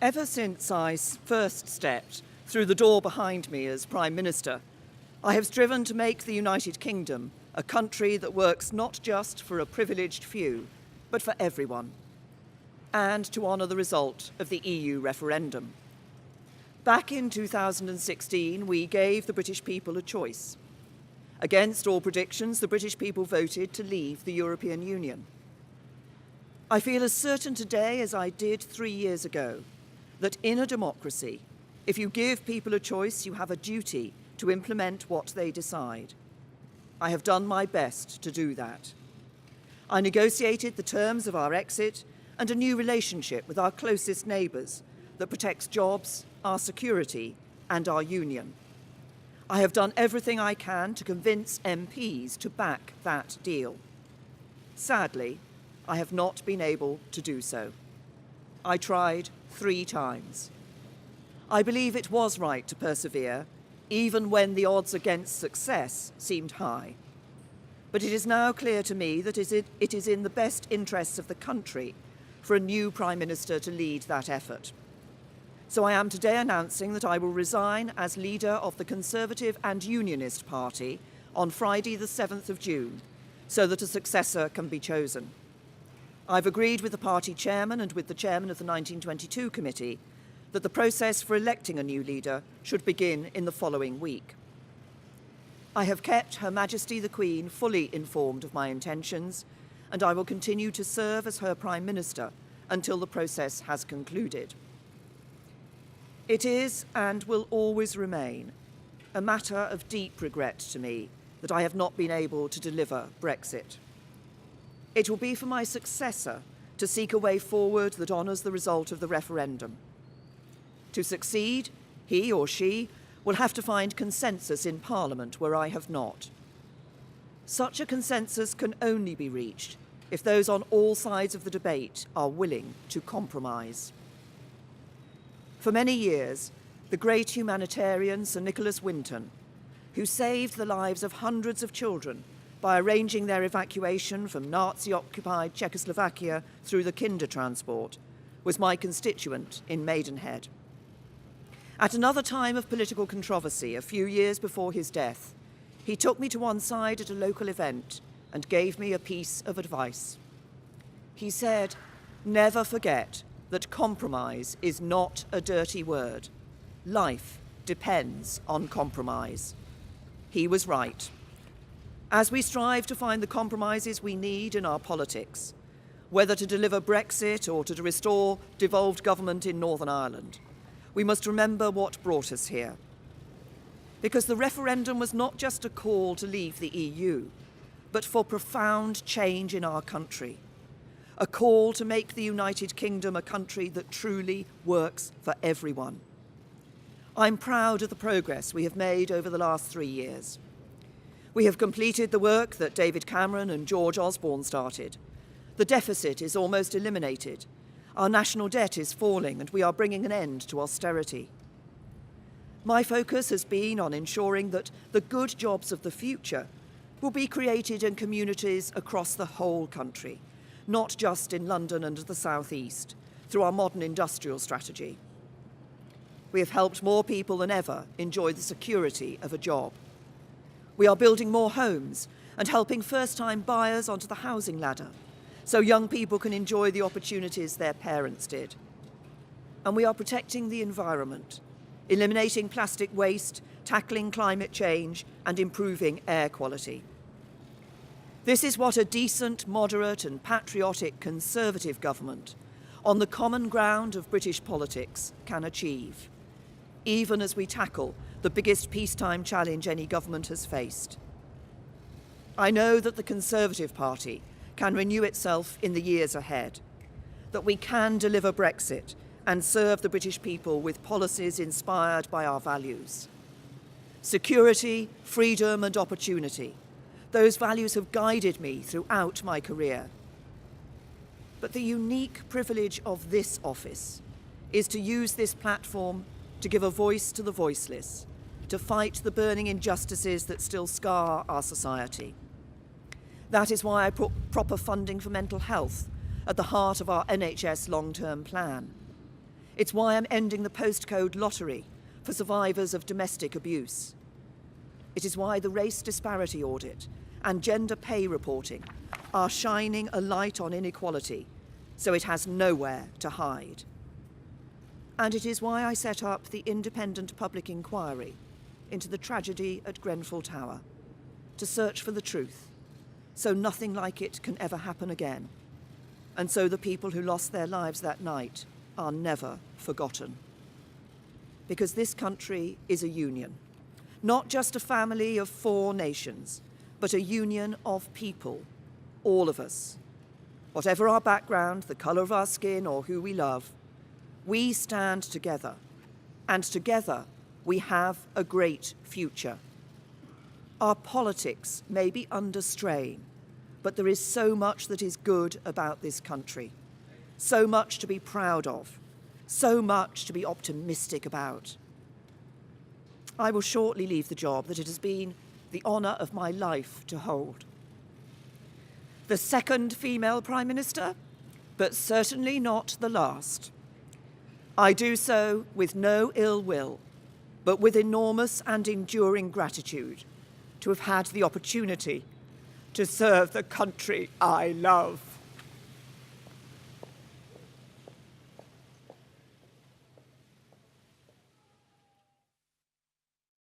Ever since I first stepped through the door behind me as Prime Minister, I have striven to make the United Kingdom a country that works not just for a privileged few, but for everyone, and to honour the result of the EU referendum. Back in 2016, we gave the British people a choice. Against all predictions, the British people voted to leave the European Union. I feel as certain today as I did 3 years ago that in a democracy, if you give people a choice, you have a duty to implement what they decide. I have done my best to do that. I negotiated the terms of our exit and a new relationship with our closest neighbours that protects jobs, our security, and our union. I have done everything I can to convince MPs to back that deal. Sadly, I have not been able to do so. I tried 3 times. I believe it was right to persevere, even when the odds against success seemed high. But it is now clear to me that it is in the best interests of the country for a new Prime Minister to lead that effort. So I am today announcing that I will resign as leader of the Conservative and Unionist Party on Friday the 7th of June, so that a successor can be chosen. I've agreed with the party chairman and with the chairman of the 1922 committee that the process for electing a new leader should begin in the following week. I have kept Her Majesty the Queen fully informed of my intentions, and I will continue to serve as her Prime Minister until the process has concluded. It is, and will always remain, a matter of deep regret to me that I have not been able to deliver Brexit. It will be for my successor to seek a way forward that honours the result of the referendum. To succeed, he or she will have to find consensus in Parliament where I have not. Such a consensus can only be reached if those on all sides of the debate are willing to compromise. For many years, the great humanitarian Sir Nicholas Winton, who saved the lives of hundreds of children by arranging their evacuation from Nazi-occupied Czechoslovakia through the Kinder transport, was my constituent in Maidenhead. At another time of political controversy, a few years before his death, he took me to one side at a local event and gave me a piece of advice. He said, "Never forget that compromise is not a dirty word. Life depends on compromise." He was right. As we strive to find the compromises we need in our politics, whether to deliver Brexit or to restore devolved government in Northern Ireland, we must remember what brought us here. Because the referendum was not just a call to leave the EU, but for profound change in our country. A call to make the United Kingdom a country that truly works for everyone. I'm proud of the progress we have made over the last 3 years. We have completed the work that David Cameron and George Osborne started. The deficit is almost eliminated. Our national debt is falling, and we are bringing an end to austerity. My focus has been on ensuring that the good jobs of the future will be created in communities across the whole country, not just in London and the South East, through our modern industrial strategy. We have helped more people than ever enjoy the security of a job. We are building more homes and helping first-time buyers onto the housing ladder, so young people can enjoy the opportunities their parents did. And we are protecting the environment, eliminating plastic waste, tackling climate change, and improving air quality. This is what a decent, moderate, and patriotic Conservative government, on the common ground of British politics, can achieve, even as we tackle the biggest peacetime challenge any government has faced. I know that the Conservative Party can renew itself in the years ahead, that we can deliver Brexit and serve the British people with policies inspired by our values. Security, freedom, and opportunity. Those values have guided me throughout my career. But the unique privilege of this office is to use this platform to give a voice to the voiceless, to fight the burning injustices that still scar our society. That is why I put proper funding for mental health at the heart of our NHS long-term plan. It's why I'm ending the postcode lottery for survivors of domestic abuse. It is why the race disparity audit and gender pay reporting are shining a light on inequality so it has nowhere to hide. And it is why I set up the independent public inquiry into the tragedy at Grenfell Tower, to search for the truth, so nothing like it can ever happen again, and so the people who lost their lives that night are never forgotten. Because this country is a union, not just a family of 4 nations, but a union of people, all of us. Whatever our background, the colour of our skin, or who we love, we stand together, and together we have a great future. Our politics may be under strain, but there is so much that is good about this country, so much to be proud of, so much to be optimistic about. I will shortly leave the job that it has been the honour of my life to hold. The second female Prime Minister, but certainly not the last. I do so with no ill will, but with enormous and enduring gratitude to have had the opportunity to serve the country I love.